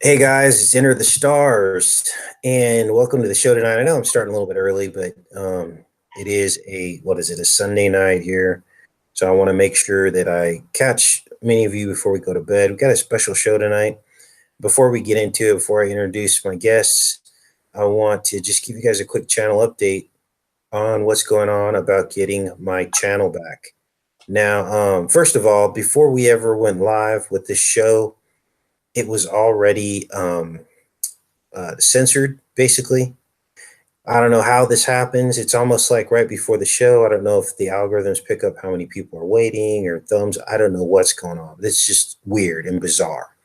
Hey guys, it's Enter the Stars, and welcome to the show tonight. I know I'm starting a little bit early, but it is a Sunday night here, so I want to make sure that I catch many of you before we go to bed. We've got a special show tonight. Before we get into it, before I introduce my guests, I want to just give you guys a quick channel update on what's going on about getting my channel back. Now, first of all, before we ever went live with this show, it was already censored, basically. I don't know how this happens. It's almost like right before the show. I don't know if the algorithms pick up how many people are waiting or thumbs. I don't know what's going on. It's just weird and bizarre.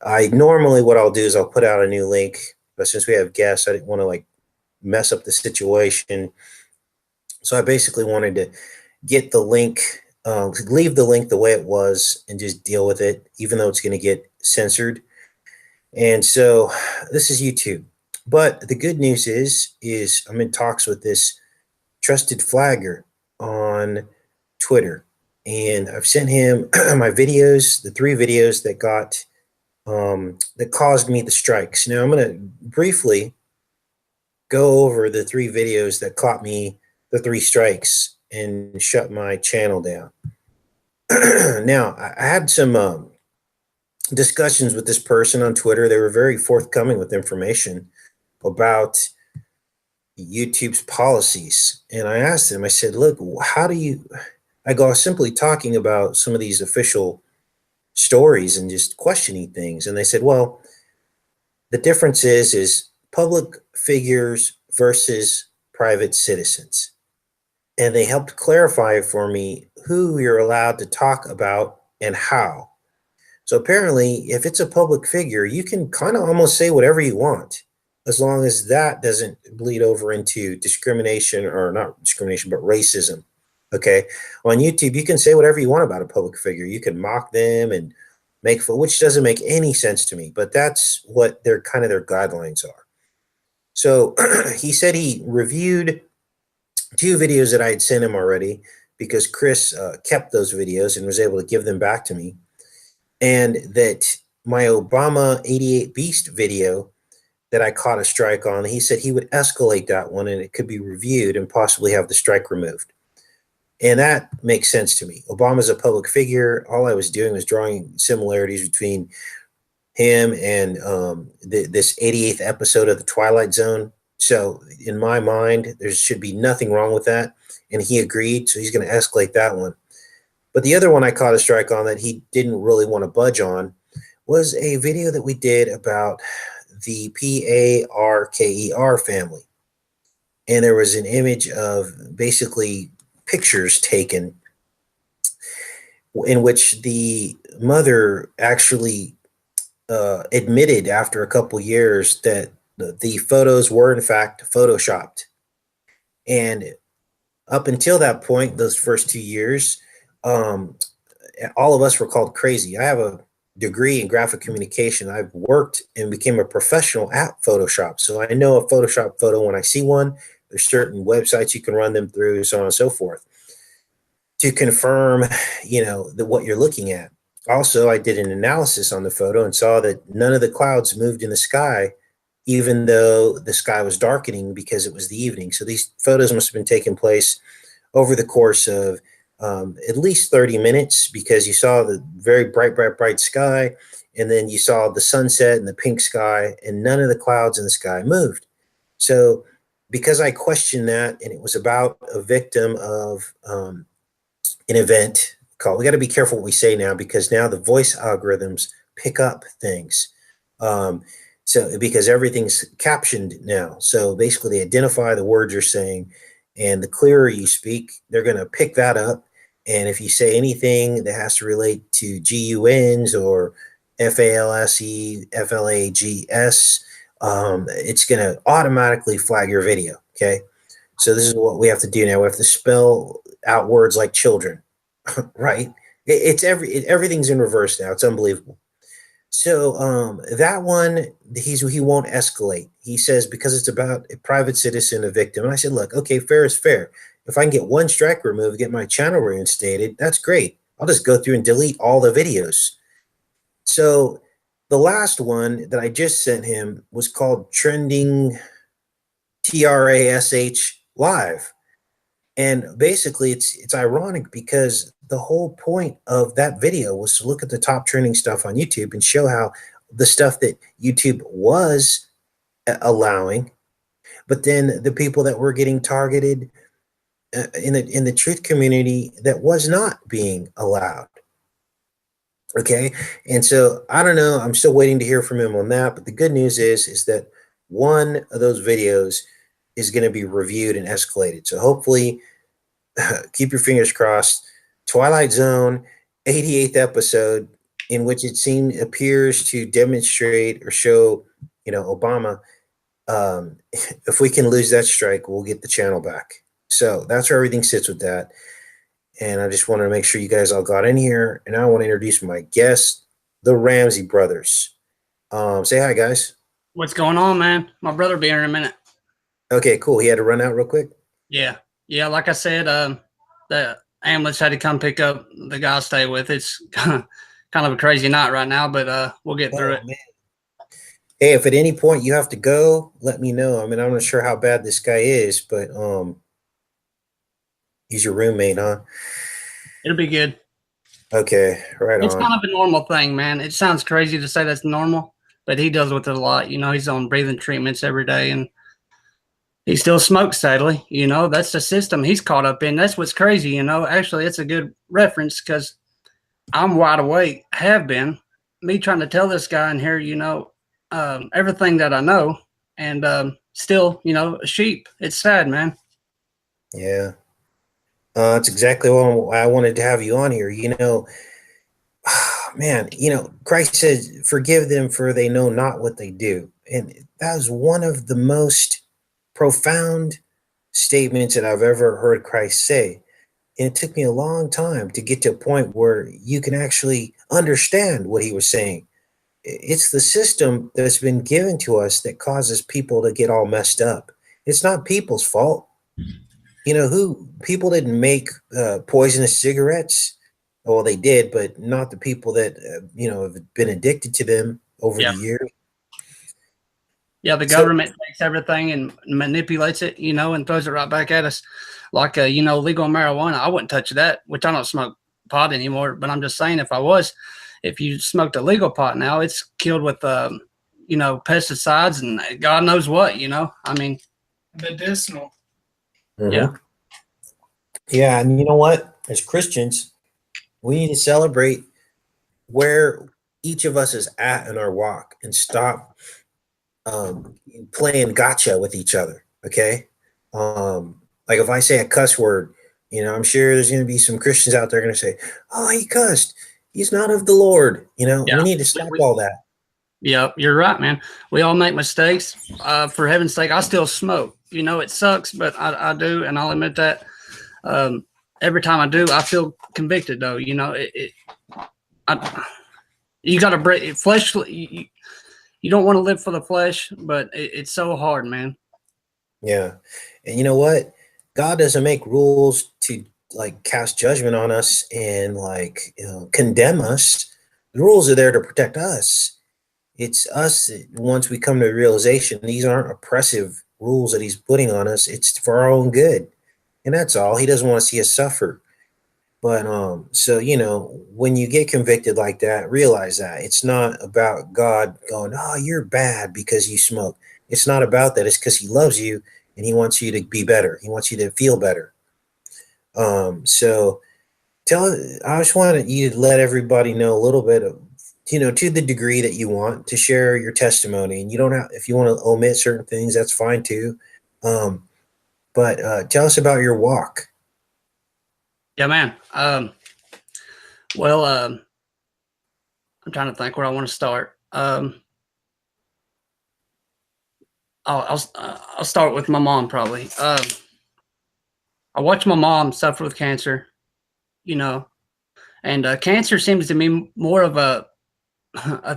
I normally what I'll do is I'll put out a new link, but since we have guests, I didn't want to like mess up the situation. So I basically wanted to get the link, leave the link the way it was, and just deal with it, even though it's going to get censored. And so this is YouTube. But the good news is I'm in talks with this trusted flagger on Twitter. And I've sent him my videos, the three videos that caused me the strikes. Now I'm gonna briefly go over the three videos that caught me the three strikes and shut my channel down. Now I had some discussions with this person on Twitter. They were very forthcoming with information about YouTube's policies. And I asked them, I said, look, how do you, I go simply talking about some of these official stories and just questioning things. And they said, well, the difference is public figures versus private citizens. And they helped clarify for me who you're allowed to talk about and how. So apparently, if it's a public figure, you can kind of almost say whatever you want, as long as that doesn't bleed over into discrimination, or not discrimination, but racism. Okay. On YouTube, you can say whatever you want about a public figure. You can mock them and make fun, which doesn't make any sense to me, but that's what their kind of their guidelines are. So he said he reviewed two videos that I had sent him already because Chris kept those videos and was able to give them back to me. And that my Obama 88 Beast video that I caught a strike on, he said he would escalate that one and it could be reviewed and possibly have the strike removed. And that makes sense to me. Obama's a public figure. All I was doing was drawing similarities between him and this 88th episode of The Twilight Zone. So in my mind, there should be nothing wrong with that. And he agreed, so he's going to escalate that one. But the other one I caught a strike on that he didn't really want to budge on was a video that we did about the Parker family. And there was an image of basically pictures taken in which the mother actually admitted after a couple years that the photos were in fact photoshopped. And up until that point, those first 2 years, all of us were called crazy. I have a degree in graphic communication. I've worked and became a professional at Photoshop. So I know a Photoshop photo when I see one. There's certain websites you can run them through, so on and so forth, to confirm, what you're looking at. Also, I did an analysis on the photo and saw that none of the clouds moved in the sky, even though the sky was darkening because it was the evening. So these photos must have been taking place over the course of at least 30 minutes, because you saw the very bright sky, and then you saw the sunset and the pink sky, and none of the clouds in the sky moved. So because I questioned that, and it was about a victim of an event called, we got to be careful what we say now, because now the voice algorithms pick up things. So because everything's captioned now. So basically they identify the words you're saying, and the clearer you speak, they're going to pick that up. And if you say anything that has to relate to GUNs or FALSE, FLAGS, it's going to automatically flag your video. Okay. So this is what we have to do now. We have to spell out words like children, right? Everything's in reverse now. It's unbelievable. So that one, he won't escalate. He says because it's about a private citizen, a victim. And I said, look, okay, fair is fair. If I can get one strike removed, get my channel reinstated, that's great. I'll just go through and delete all the videos. So the last one that I just sent him was called Trending TRASH Live. And basically it's ironic because the whole point of that video was to look at the top trending stuff on YouTube and show how the stuff that YouTube was allowing, but then the people that were getting targeted in the truth community that was not being allowed. Okay. And so I don't know. I'm still waiting to hear from him on that. But the good news is that one of those videos is going to be reviewed and escalated. So hopefully, keep your fingers crossed. Twilight Zone, 88th episode, in which it appears to demonstrate or show, Obama. If we can lose that strike, we'll get the channel back. So that's where everything sits with that. And I just wanted to make sure you guys all got in here. And I want to introduce my guests, the Ramsey brothers. Say hi, guys. What's going on, man? My brother will be here in a minute. Okay, cool. He had to run out real quick? Yeah. Like I said, the ambulance had to come pick up the guy I stay with. It's kind of a crazy night right now, but we'll get through it. Man. Hey, if at any point you have to go, let me know. I mean, I'm not sure how bad this guy is, but he's your roommate, huh? It'll be good. Okay, right It's on. kind of a normal thing, man. It sounds crazy to say that's normal, but he deals with it a lot. He's on breathing treatments every day, and he still smokes, sadly. That's the system he's caught up in. That's what's crazy, Actually, it's a good reference because I'm wide awake, have been. Me trying to tell this guy in here, everything that I know, and still, a sheep. It's sad, man. Yeah. That's exactly why I wanted to have you on here. Man, Christ says, forgive them for they know not what they do. And that was one of the most profound statements that I've ever heard Christ say. And it took me a long time to get to a point where you can actually understand what he was saying. It's the system that's been given to us that causes people to get all messed up. It's not people's fault. People didn't make poisonous cigarettes. Well, they did, but not the people that, have been addicted to them over the years. Yeah, the government takes everything and manipulates it, and throws it right back at us. Like, legal marijuana, I wouldn't touch that, which I don't smoke pot anymore. But I'm just saying, if you smoked a legal pot now, it's killed with, pesticides and God knows what, I mean. Medicinal. Mm-hmm. Yeah. Yeah, and you know what? As Christians, we need to celebrate where each of us is at in our walk and stop playing gotcha with each other. Okay. Like if I say a cuss word, I'm sure there's going to be some Christians out there going to say, oh, he cussed. He's not of the Lord. We need to stop all that. Yeah, you're right, man. We all make mistakes. For heaven's sake, I still smoke. It sucks, but I do, and I'll admit that. Every time I do, I feel convicted, though. You got to break flesh. You don't want to live for the flesh, but it's so hard, man. Yeah, and you know what? God doesn't make rules to cast judgment on us and condemn us. The rules are there to protect us. It's us that once we come to the realization these aren't oppressive rules that he's putting on us, it's for our own good. And that's all. He doesn't want to see us suffer. But so when you get convicted like that, realize that it's not about God going, oh, you're bad because you smoke. It's not about that. It's because he loves you and he wants you to be better. He wants you to feel better. So I just wanted you to let everybody know a little bit of, to the degree that you want to share your testimony. And you don't have, if you want to omit certain things, that's fine too. But tell us about your walk. Yeah, man. I'm trying to think where I want to start. I'll start with my mom probably. I watched my mom suffer with cancer, and cancer seems to be more of a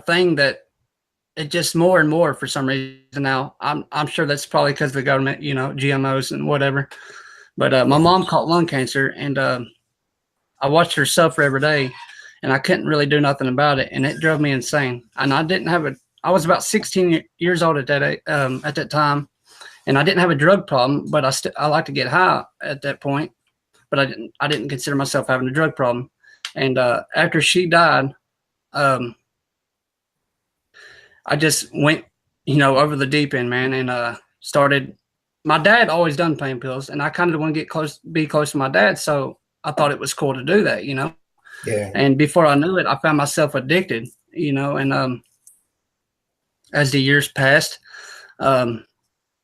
thing that it just more and more for some reason now. I'm sure that's probably because of the government, GMOs and whatever. But my mom caught lung cancer, and I watched her suffer every day. and I couldn't really do nothing about it, and it drove me insane. And I was about 16 years old at that time, and I didn't have a drug problem, but I like to get high at that point, but I didn't consider myself having a drug problem. And after she died, I just went, over the deep end, man, and started. My dad always done pain pills, and I kind of want to be close to my dad, so I thought it was cool to do that, Yeah. And before I knew it, I found myself addicted, and as the years passed,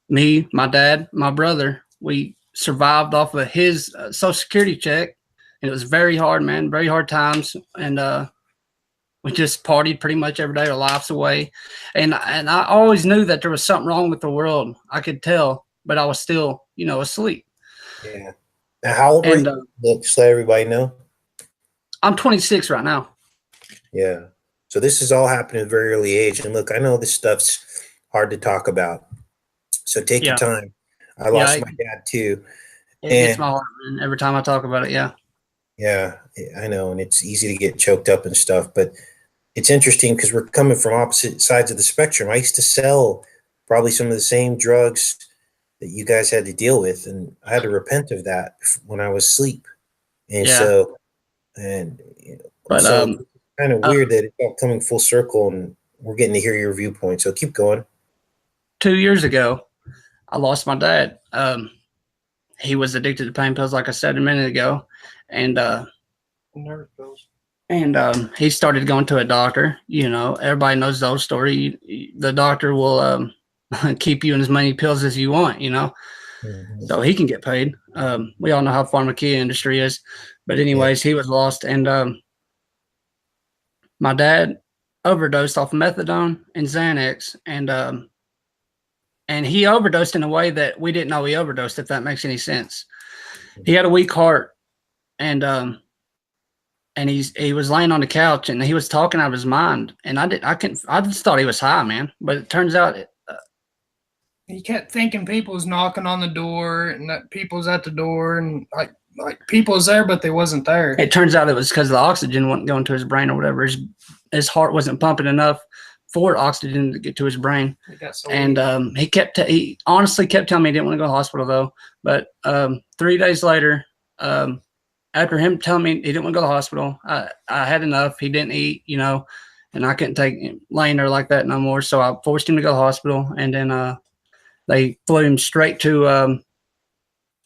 me, my dad, my brother, we survived off of his Social Security check, and it was very hard, man, very hard times, and we just partied pretty much every day, our lives away, and I always knew that there was something wrong with the world. I could tell, but I was still, asleep. Yeah. Now, how old are you? Just let everybody know. I'm 26 right now. Yeah. So this is all happening at a very early age. And look, I know this stuff's hard to talk about. So take your time. I lost my dad too. It hits my heart, man, every time I talk about it. Yeah. Yeah, I know. And it's easy to get choked up and stuff. But it's interesting because we're coming from opposite sides of the spectrum. I used to sell probably some of the same drugs that you guys had to deal with. And I had to repent of that when I was asleep. And so it's kind of weird that it's all coming full circle and we're getting to hear your viewpoint. So keep going. 2 years ago, I lost my dad. He was addicted to pain pills, like I said a minute ago, and nerve pills. And he started going to a doctor. Everybody knows the old story. The doctor will keep you in as many pills as you want. So he can get paid. We all know how pharmaceutical industry is, but anyways, he was lost, and my dad overdosed off of methadone and Xanax, and he overdosed in a way that we didn't know he overdosed, if that makes any sense. He had a weak heart, and he was laying on the couch, and he was talking out of his mind, and I just thought he was high, man. But it turns out he kept thinking people was knocking on the door, and that people's at the door, and like people was there, but they wasn't there. It turns out it was because the oxygen wasn't going to his brain or whatever. His heart wasn't pumping enough for oxygen to get to his brain. And he honestly kept telling me he didn't want to go to the hospital though. But 3 days later, after him telling me he didn't want to go to the hospital, I had enough. He didn't eat, and I couldn't take him laying there like that no more. So I forced him to go to the hospital, and then they flew him straight to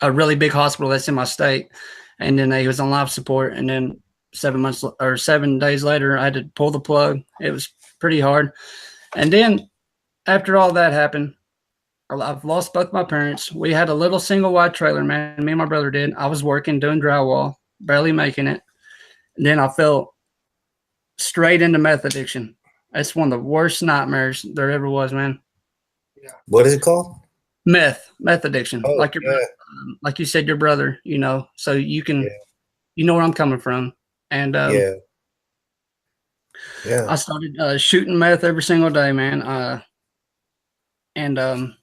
a really big hospital that's in my state, and then he was on life support. And then 7 days later, I had to pull the plug. It was pretty hard. And then after all that happened, I've lost both my parents. We had a little single wide trailer, man. Me and my brother did. I was working, doing drywall, barely making it. And then I fell straight into meth addiction. That's one of the worst nightmares there ever was, man. Yeah. What is it called? Meth addiction. Oh, like like you said, your brother, so you can, you know where I'm coming from. And I started shooting meth every single day, man. And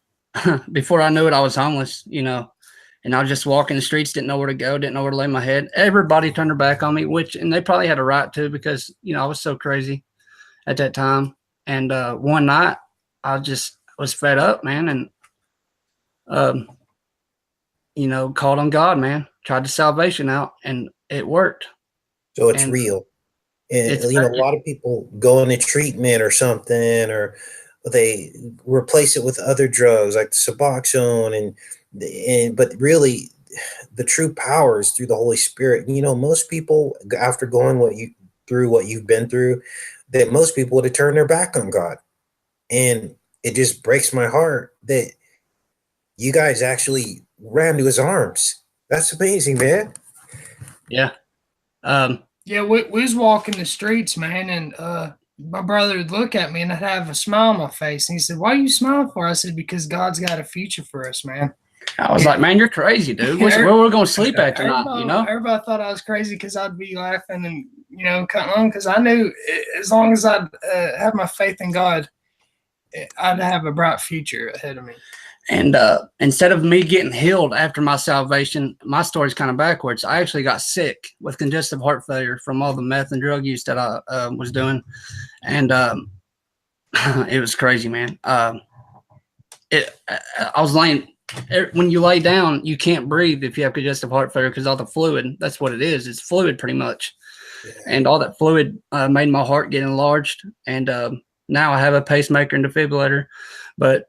before I knew it, I was homeless, and I was just walking the streets, didn't know where to go, didn't know where to lay my head. Everybody turned their back on me, and they probably had a right to, because, I was so crazy at that time. And one night I just was fed up, man. And, called on God, man, tried the salvation out, and it worked. So it's real. And, a lot of people go into treatment or something, or they replace it with other drugs like Suboxone, but really the true power is through the Holy Spirit. Most people, after going what you've been through, that most people would have turned their back on God. And it just breaks my heart that you guys actually ran to his arms. That's amazing, man. Yeah. We was walking the streets, man, and my brother would look at me and I'd have a smile on my face. And he said, "Why are you smiling for?" I said, "Because God's got a future for us, man." I was like, "Man, you're crazy, dude. Where we're going to sleep at tonight, Everybody thought I was crazy because I'd be laughing and, cutting on, because I knew as long as I'd have my faith in God, I'd have a bright future ahead of me. And instead of me getting healed after my salvation, my story's kind of backwards. I actually got sick with congestive heart failure from all the meth and drug use that I was doing. And it was crazy, man. I was laying, when you lay down, you can't breathe if you have congestive heart failure because all the fluid, that's what it is. It's fluid pretty much. Yeah. And all that fluid made my heart get enlarged. And now I have a pacemaker and defibrillator. But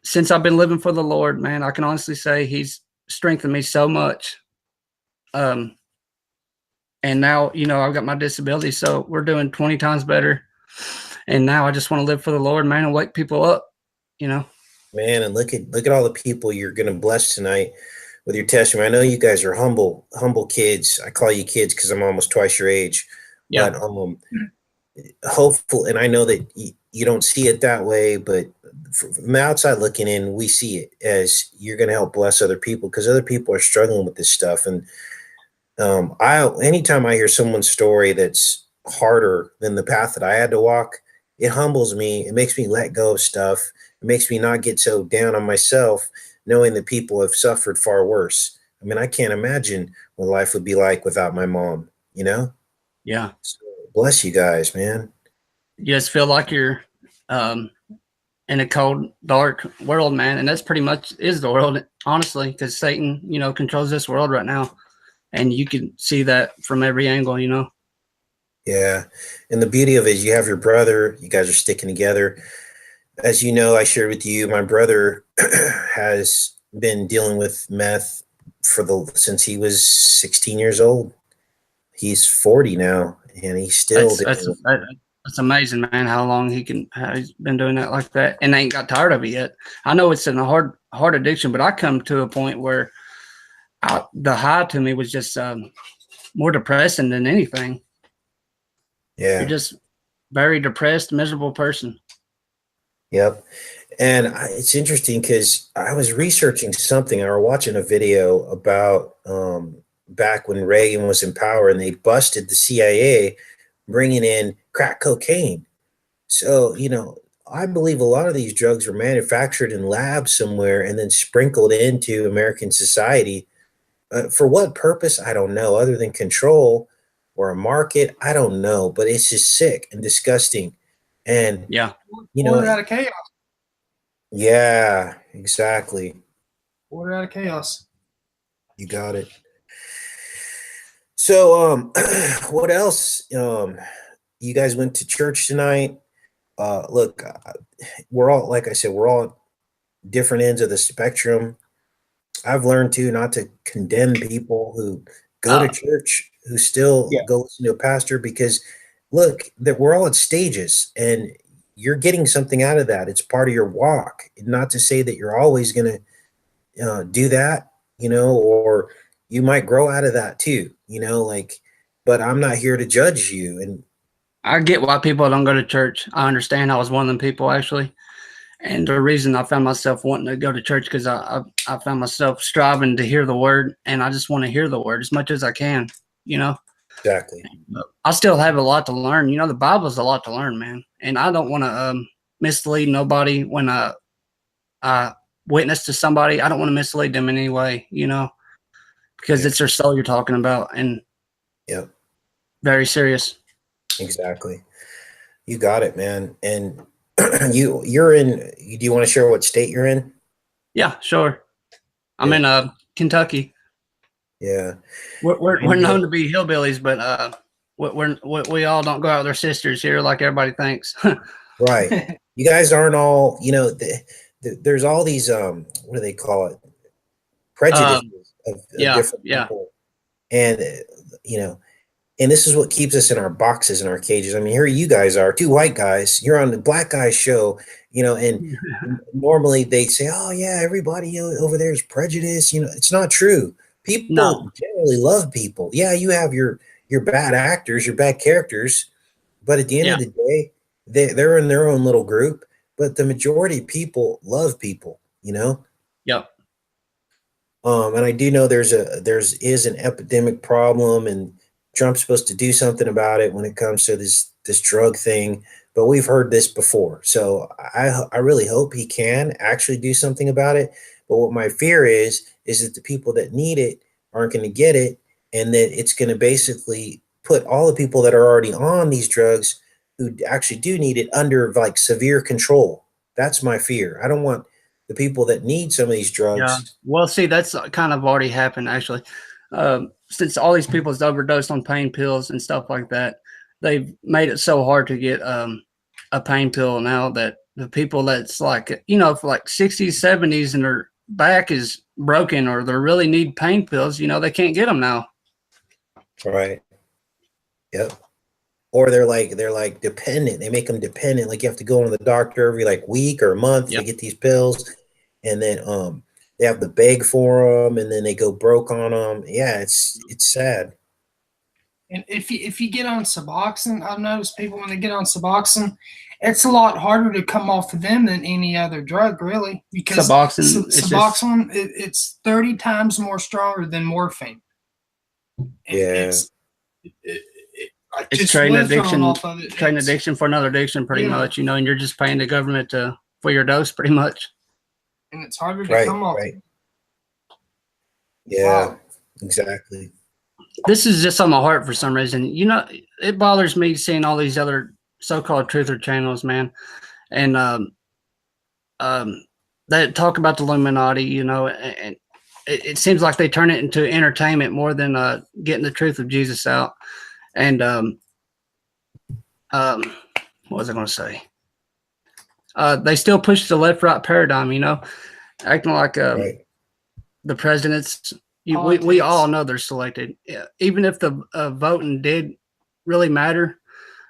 since I've been living for the Lord, man, I can honestly say he's strengthened me so much. And now, you know, I've got my disability, so we're doing 20 times better. And now I just want to live for the Lord, man, and wake people up, you know. Man, and look at all the people you're going to bless tonight with your testimony. I know you guys are humble kids. I call you kids because I'm almost twice your age. Yeah. But hopeful, and I know that you don't see it that way, but from the outside looking in, we see it as you're going to help bless other people because other people are struggling with this stuff. And anytime I hear someone's story that's harder than the path that I had to walk, it humbles me. It makes me let go of stuff. It makes me not get so down on myself, knowing that people have suffered far worse. I mean, I can't imagine what life would be like without my mom, you know? Yeah. So bless you guys, man. You just feel like you're in a cold, dark world, man. And that's pretty much is the world, honestly, because Satan, you know, controls this world right now. And you can see that from every angle, you know? Yeah. And the beauty of it is you have your brother, you guys are sticking together. As you know, I shared with you, my brother has been dealing with meth since he was 16 years old. He's 40 now, and he's still that's amazing, man, how he's been doing that like that and ain't got tired of it yet. I know it's a hard addiction, but I come to a point where the high to me was just more depressing than anything. Yeah. You're just very depressed, miserable person. Yep. And it's interesting because I was researching something. I was watching a video about back when Reagan was in power and they busted the CIA bringing in crack cocaine. So, you know, I believe a lot of these drugs were manufactured in labs somewhere and then sprinkled into American society. For what purpose? I don't know, other than control or a market. I don't know, but it's just sick and disgusting. And yeah, you know, order out of chaos. Yeah, exactly. Order out of chaos. You got it. So, what else? You guys went to church tonight. Look, we're all, like I said, we're all at different ends of the spectrum. I've learned too not to condemn people who go to church, who still go listen to a pastor, because look, that we're all at stages and you're getting something out of that. It's part of your walk. Not to say that you're always going to do that, you know, or you might grow out of that too, you know, like, but I'm not here to judge you. And I get why people don't go to church. I understand. I was one of them people, actually. And the reason I found myself wanting to go to church because I found myself striving to hear the word, and I just want to hear the word as much as I can, you know? Exactly. I still have a lot to learn. You know, the Bible's a lot to learn, man. And I don't want to mislead nobody when I witness to somebody. I don't want to mislead them in any way, you know, because it's their soul you're talking about, and very serious. Exactly. You got it, man. And you're in, do you want to share what state you're in? Yeah, sure. I'm in Kentucky. Yeah. We're known to be hillbillies, but we all don't go out with our sisters here like everybody thinks. Right. You guys aren't all, you know, there's all these what do they call it? Prejudices of different people. And you know, and this is what keeps us in our boxes and our cages. I mean, here you guys are, two white guys. You're on the black guy show, you know, and normally they say, "Oh yeah, everybody over there is prejudiced." You know, it's not true. People generally love people. Yeah, you have your bad actors, your bad characters, but at the end of the day, they're in their own little group. But the majority of people love people. You know. Yep. And I do know there's an epidemic problem, and Trump's supposed to do something about it when it comes to this drug thing. but we've heard this before. So I really hope he can actually do something about it. But what my fear is that the people that need it aren't going to get it, and that it's going to basically put all the people that are already on these drugs who actually do need it under like severe control. That's my fear. I don't want the people that need some of these drugs. Yeah. Well, see, that's kind of already happened actually. Since all these people's overdosed on pain pills and stuff like that, they've made it so hard to get a pain pill now that the people that's like, you know, for like 60s, 70s and their back is broken or they really need pain pills, you know, they can't get them now. Right. Yep. Or they're like dependent. They make them dependent. Like you have to go to the doctor every like week or a month Yep. to get these pills, and then they have to beg for them, and then they go broke on them. Yeah, it's sad. And if you get on Suboxone, I've noticed people when they get on Suboxone, it's a lot harder to come off of them than any other drug, really, because Suboxone, Suboxone it's 30 times more stronger than morphine. Yeah. It's trading addiction for another addiction, pretty much, you know, and you're just paying the government for your dose, pretty much. And it's harder to come off. Right. Yeah, wow. Exactly. This is just on my heart for some reason. You know, it bothers me seeing all these other so-called truther channels, man, and that talk about the Illuminati, you know, and it seems like they turn it into entertainment more than getting the truth of Jesus out. And what was I going to say? They still push the left-right paradigm, you know, acting like right. The presidents. We all know they're selected. Even if the voting did really matter,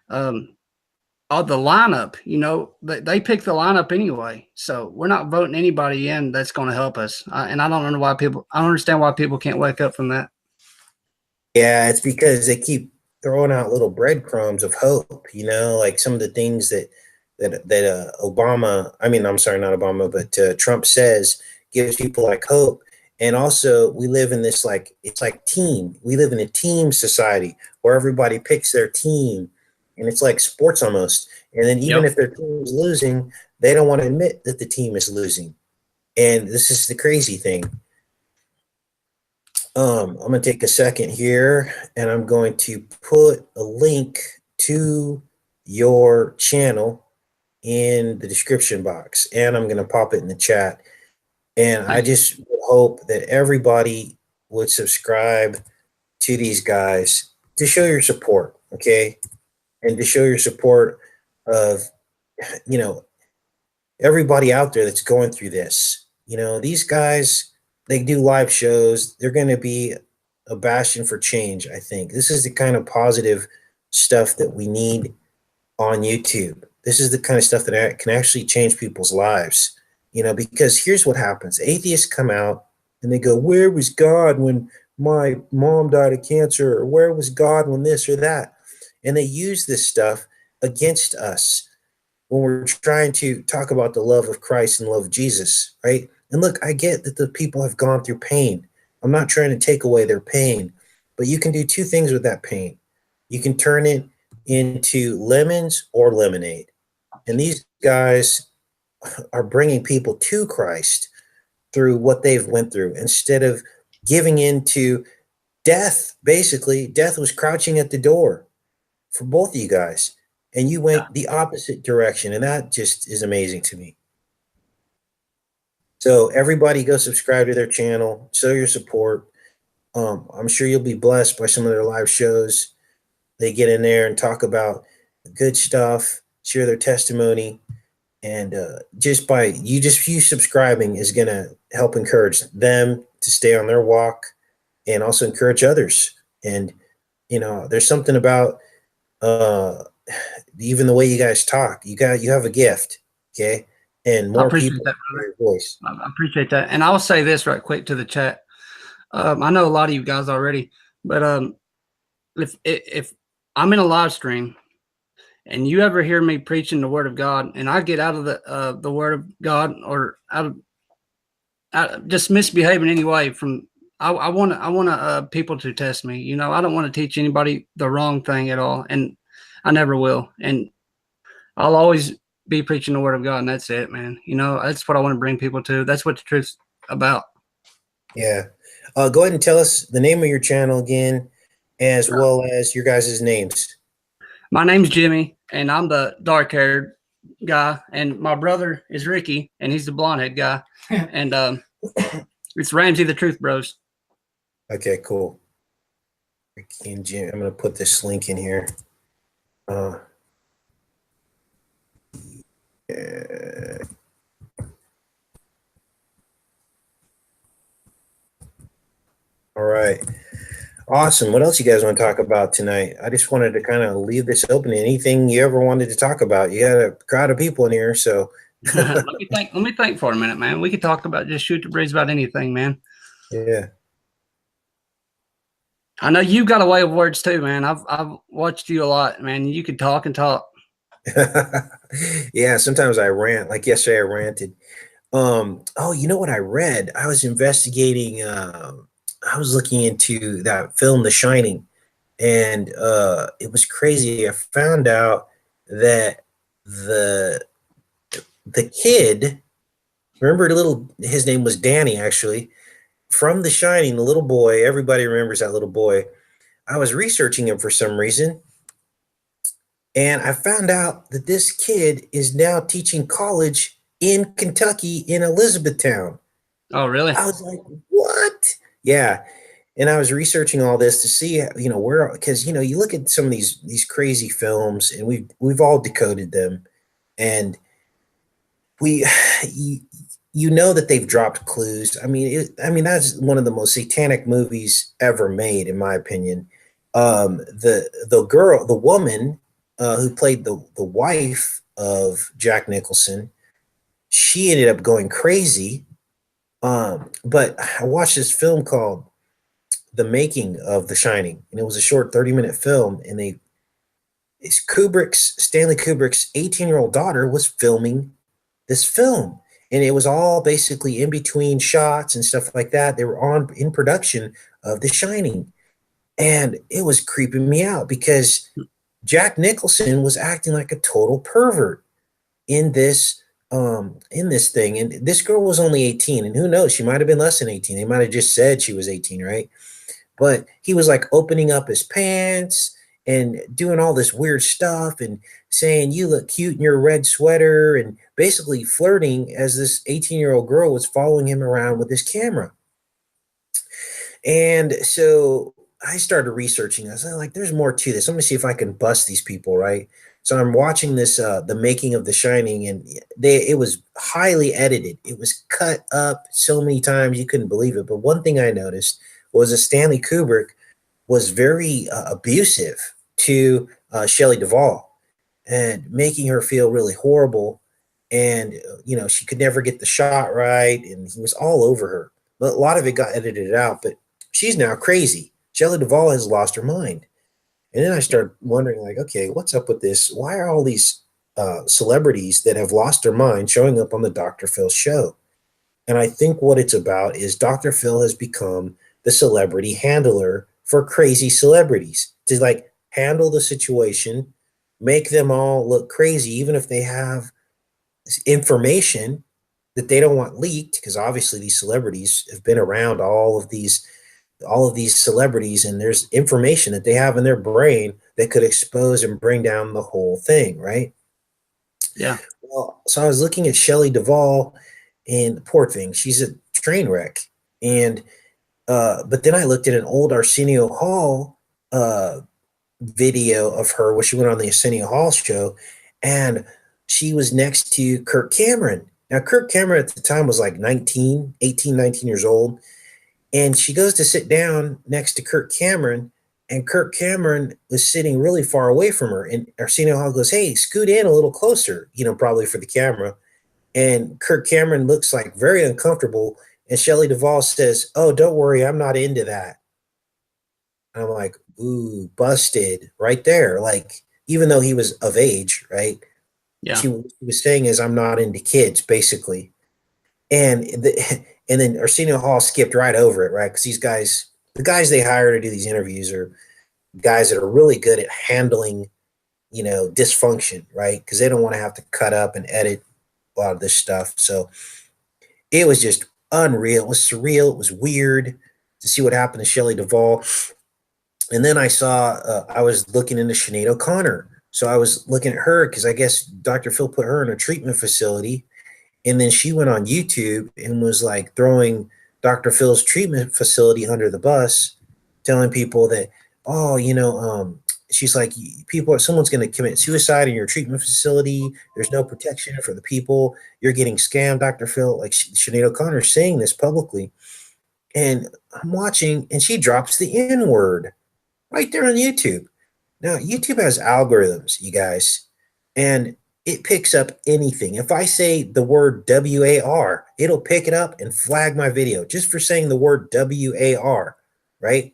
all the lineup, you know, they pick the lineup anyway. So we're not voting anybody in that's going to help us. And I don't know why people. I don't understand why people can't wake up from that. Yeah, it's because they keep throwing out little breadcrumbs of hope, you know, like some of the things that Obama, I mean, I'm sorry, not Obama, but Trump says gives people like hope. And also we live in this, like, it's like team. We live in a team society where everybody picks their team, and it's like sports almost. And then even if their team is losing, they don't want to admit that the team is losing. And this is the crazy thing. I'm going to take a second here, and I'm going to put a link to your channel in the description box, and I'm going to pop it in the chat. And I just hope that everybody would subscribe to these guys to show your support, okay? And to show your support of, you know, everybody out there that's going through this. You know, these guys, they do live shows. They're going to be a bastion for change, I think. This is the kind of positive stuff that we need on YouTube. This is the kind of stuff that can actually change people's lives. You know, because here's what happens. Atheists come out and they go, where was God when my mom died of cancer? Or where was God when this or that? And they use this stuff against us when we're trying to talk about the love of Christ and love of Jesus, right? And look, I get that the people have gone through pain. I'm not trying to take away their pain, but you can do two things with that pain. You can turn it into lemons or lemonade. And these guys are bringing people to Christ through what they've went through instead of giving into death. Basically, death was crouching at the door for both of you guys, and you went the opposite direction, and that just is amazing to me. So everybody go subscribe to their channel, show your support. I'm sure you'll be blessed by some of their live shows. They get in there and talk about the good stuff, share their testimony. And just by you subscribing is going to help encourage them to stay on their walk and also encourage others. And, you know, there's something about even the way you guys talk. You have a gift, okay? And more people hear your voice. I appreciate that. And I'll say this right quick to the chat. I know a lot of you guys already, but if I'm in a live stream and you ever hear me preaching the word of God and I get out of the word of God or out just misbehaving anyway, I want people to test me. You know, I don't want to teach anybody the wrong thing at all. And I never will. And I'll always be preaching the word of God, and that's it, man. You know, that's what I want to bring people to. That's what the truth's about. Yeah. Go ahead and tell us the name of your channel again, as well as your guys' names. My name's Jimmy, and I'm the dark-haired guy, and my brother is Ricky, and he's the blonde-haired guy, and it's Ramsey the Truth Bros. Okay, cool. Ricky and Jim. I'm going to put this link in here. Yeah. All right. Awesome. What else you guys want to talk about tonight? I just wanted to kind of leave this open. Anything you ever wanted to talk about? You got a crowd of people in here, so Let me think for a minute, man. We could talk about, just shoot the breeze about anything, man. yeah. I know you've got a way of words too, man. I've watched you a lot, man. You could talk and talk. Yeah, sometimes I rant. Like yesterday I ranted. Oh, you know what I read? I was investigating I was looking into that film The Shining, and it was crazy. I found out that the kid, remember his name was Danny, actually, from The Shining, the little boy, everybody remembers that little boy. I was researching him for some reason, and I found out that this kid is now teaching college in Kentucky in Elizabethtown. Oh, really? I was like, what? Yeah. And I was researching all this to see, where, because, you look at some of these crazy films, and we've all decoded them, and you know that they've dropped clues. I mean, that's one of the most satanic movies ever made, in my opinion. The woman who played the wife of Jack Nicholson, she ended up going crazy. But I watched this film called The Making of The Shining, and it was a short 30-minute film, and Stanley Kubrick's 18-year-old daughter was filming this film, and it was all basically in between shots and stuff like that. They were in production of The Shining, and it was creeping me out because Jack Nicholson was acting like a total pervert in this thing, and this girl was only 18, and who knows, she might have been less than 18. They might have just said she was 18, right? But he was like opening up his pants and doing all this weird stuff and saying, "You look cute in your red sweater," and basically flirting as this 18-year-old girl was following him around with his camera. And so I started researching this. I'm like, there's more to this. I'm gonna see if I can bust these people, right? So I'm watching this, The Making of The Shining, and it was highly edited. It was cut up so many times you couldn't believe it. But one thing I noticed was that Stanley Kubrick was very abusive to Shelley Duvall, and making her feel really horrible. And she could never get the shot right, and he was all over her. But a lot of it got edited out. But she's now crazy. Shelley Duvall has lost her mind. And then I started wondering, like, okay, what's up with this? Why are all these celebrities that have lost their mind showing up on the Dr. Phil show? And I think what it's about is Dr. Phil has become the celebrity handler for crazy celebrities to like handle the situation, make them all look crazy, even if they have information that they don't want leaked, because obviously these celebrities have been around all of these celebrities, and there's information that they have in their brain that could expose and bring down the whole thing, right? Yeah. Well, so I was looking at Shelley Duvall, and the poor thing, she's a train wreck. And but then I looked at an old Arsenio Hall video of her where she went on the Arsenio Hall show, and she was next to Kirk Cameron. Now, Kirk Cameron at the time was like 18, 19 years old. And she goes to sit down next to Kirk Cameron, and Kirk Cameron was sitting really far away from her. And Arsenio Hall goes, "Hey, scoot in a little closer," probably for the camera. And Kirk Cameron looks like very uncomfortable. And Shelley Duvall says, "Oh, don't worry, I'm not into that." And I'm like, ooh, busted right there. Like, even though he was of age, right? Yeah. She was saying is, "I'm not into kids," basically. And then Arsenio Hall skipped right over it, right? Because the guys they hire to do these interviews are guys that are really good at handling dysfunction, right? Because they don't want to have to cut up and edit a lot of this stuff. So it was just unreal. It was surreal. It was weird to see what happened to Shelley Duvall. And then I was looking into Sinead O'Connor. So I was looking at her because I guess Dr. Phil put her in a treatment facility. And then she went on YouTube and was like throwing Dr. Phil's treatment facility under the bus, telling people that, she's like, someone's going to commit suicide in your treatment facility. There's no protection for the people. You're getting scammed, Dr. Phil. Like Sinead O'Connor saying this publicly. And I'm watching, and she drops the N-word right there on YouTube. Now, YouTube has algorithms, you guys, and it picks up anything. If I say the word W-A-R, it'll pick it up and flag my video just for saying the word W-A-R, right?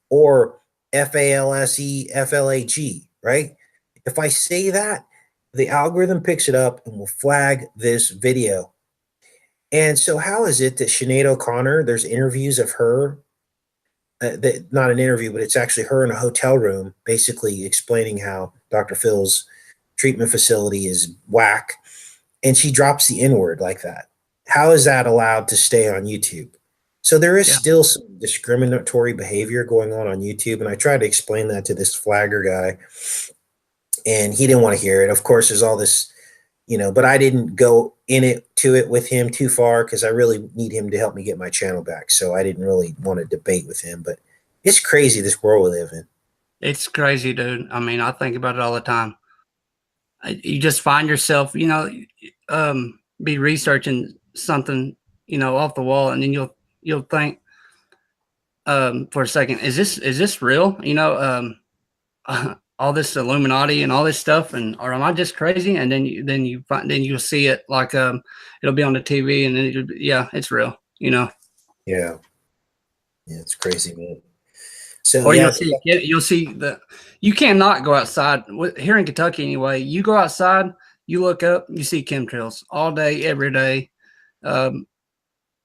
Or F-A-L-S-E, F-L-A-G, right? If I say that, the algorithm picks it up and will flag this video. And so how is it that Sinead O'Connor, there's interviews of her, not an interview, but it's actually her in a hotel room basically explaining how Dr. Phil's treatment facility is whack, and she drops the N-word like that. How is that allowed to stay on YouTube? So there is still some discriminatory behavior going on YouTube, and I tried to explain that to this flagger guy, and he didn't want to hear it. Of course, there's all this, but I didn't go to it with him too far because I really need him to help me get my channel back. So I didn't really want to debate with him, but it's crazy, this world we live in. It's crazy, dude. I mean, I think about it all the time. You just find yourself, be researching something, off the wall, and then you'll think for a second, is this real? All this Illuminati and all this stuff, or am I just crazy? And then you'll see it like it'll be on the TV, and then it's real. Yeah, it's crazy, man. So or you'll see you cannot go outside here in Kentucky anyway. You go outside, you look up, you see chemtrails all day, every day, and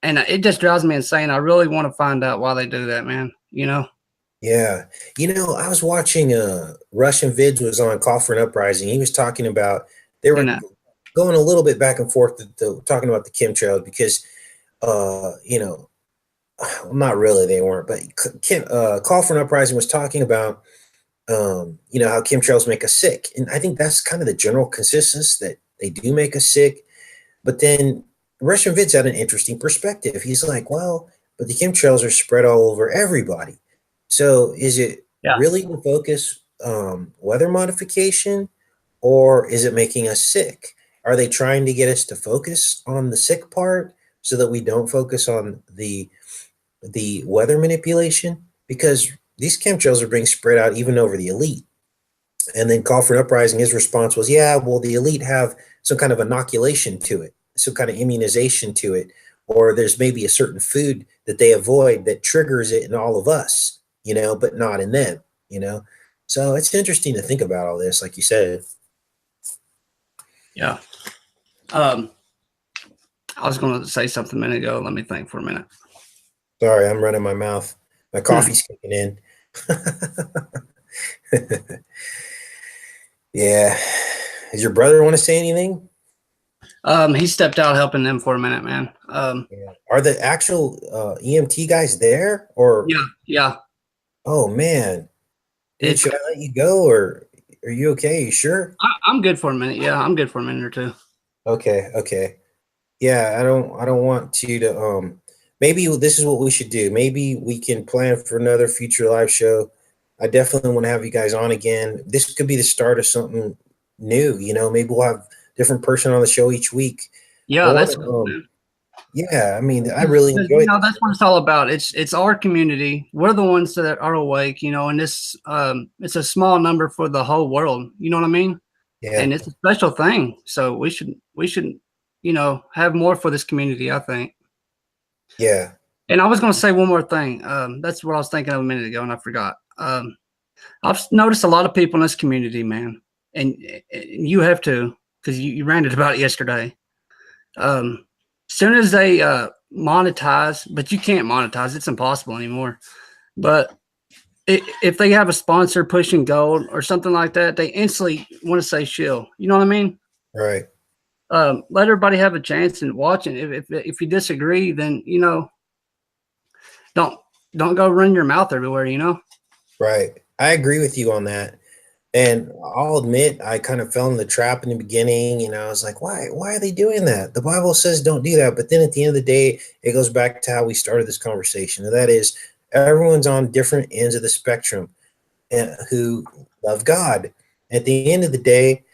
it just drives me insane. I really want to find out why they do that, man. Yeah. I was watching Russian Vids was on Call for an Uprising. He was talking about they were going a little bit back and forth talking about the chemtrails because not really, they weren't, but Call for an Uprising was talking about how chemtrails make us sick. And I think that's kind of the general consensus, that they do make us sick. But then Russian Vids had an interesting perspective. He's like, well, but the chemtrails are spread all over everybody. So is it really the focus weather modification, or is it making us sick? Are they trying to get us to focus on the sick part so that we don't focus on the weather manipulation? Because these chemtrails are being spread out even over the elite. And then Call for an Uprising, his response was, the elite have some kind of inoculation to it, some kind of immunization to it, or there's maybe a certain food that they avoid that triggers it in all of us, but not in them, So it's interesting to think about all this, like you said. Yeah. I was going to say something a minute ago. Let me think for a minute. Sorry, I'm running my mouth. My coffee's kicking in. Yeah. Does your brother want to say anything? He stepped out helping them for a minute, man. Are the actual EMT guys there, or? Yeah. Oh man, should I let you go, or are you okay? Are you sure? I'm good for a minute. Yeah, I'm good for a minute or two. Okay. Yeah, I don't want you to. Maybe this is what we should do. Maybe we can plan for another future live show. I definitely want to have you guys on again. This could be the start of something new. Maybe we'll have a different person on the show each week. Yeah, that's cool, man. Yeah, I mean, I really enjoy it. That's what it's all about. It's our community. We're the ones that are awake, and this it's a small number for the whole world. You know what I mean? Yeah. And it's a special thing. So we should have more for this community, I think. Yeah. And I was going to say one more thing. That's what I was thinking of a minute ago, and I forgot. I've noticed a lot of people in this community, man, and you have too, because you ranted about it yesterday. Soon as they monetize, but you can't monetize, it's impossible anymore. But if they have a sponsor pushing gold or something like that, they instantly want to say shill. You know what I mean? Right. Let everybody have a chance and watch it. If you disagree, then don't go run your mouth everywhere. Right. I agree with you on that. And I'll admit, I kind of fell in the trap in the beginning. I was like, why are they doing that? The Bible says don't do that. But then at the end of the day, it goes back to how we started this conversation. And that is, everyone's on different ends of the spectrum who love God. At the end of the day,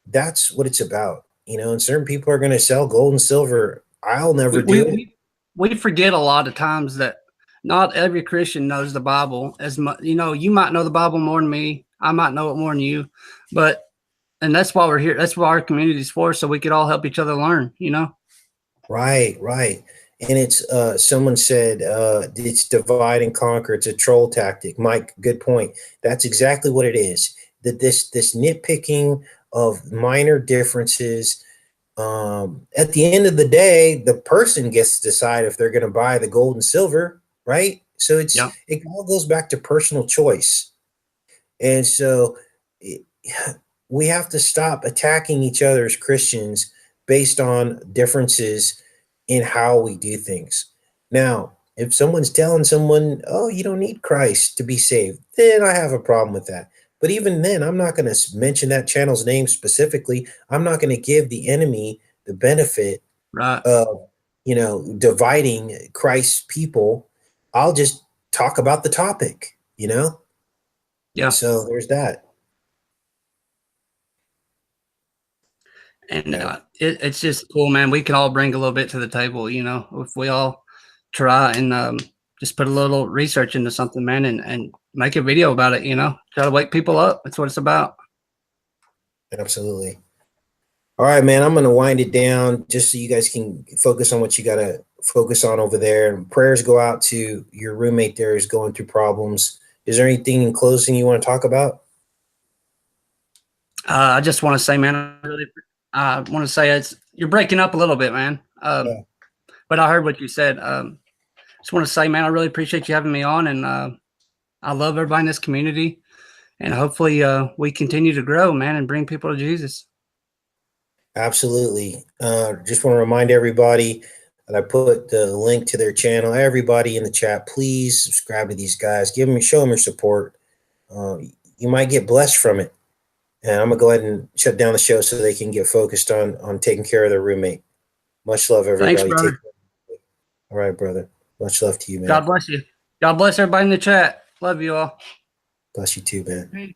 that's what it's about. And certain people are going to sell gold and silver. I'll never do it. We forget a lot of times that not every Christian knows the Bible as much. You might know the Bible more than me. I might know it more than you, and that's why we're here. That's what our community is for, so we could all help each other learn. Right. And it's someone said it's divide and conquer. It's a troll tactic. Mike, good point. That's exactly what it is. That this nitpicking of minor differences. At the end of the day, the person gets to decide if they're going to buy the gold and silver, right? So it all goes back to personal choice. And so we have to stop attacking each other as Christians based on differences in how we do things. Now, if someone's telling someone, oh, you don't need Christ to be saved, then I have a problem with that. But even then, I'm not going to mention that channel's name specifically. I'm not going to give the enemy the benefit of, dividing Christ's people. I'll just talk about the topic, Yeah. So there's that. And it's just cool, man. We can all bring a little bit to the table, if we all try and just put a little research into something, man, and make a video about it, try to wake people up. That's what it's about. Absolutely. All right, man, I'm going to wind it down just so you guys can focus on what you got to focus on over there. And prayers go out to your roommate there who's going through problems. Is there anything in closing you want to talk about? I just want to say, man, I want to say you're breaking up a little bit, man. But I heard what you said. Just want to say, man, I really appreciate you having me on, and I love everybody in this community, and hopefully we continue to grow, man, and bring people to Jesus. Absolutely. Just want to remind everybody that I put the link to their channel. Everybody in the chat, please subscribe to these guys. Show them your support. You might get blessed from it. And I'm going to go ahead and shut down the show so they can get focused on taking care of their roommate. Much love, everybody. Thanks, brother. All right, brother. Much love to you, man. God bless you. God bless everybody in the chat. Love you all. Bless you too, man.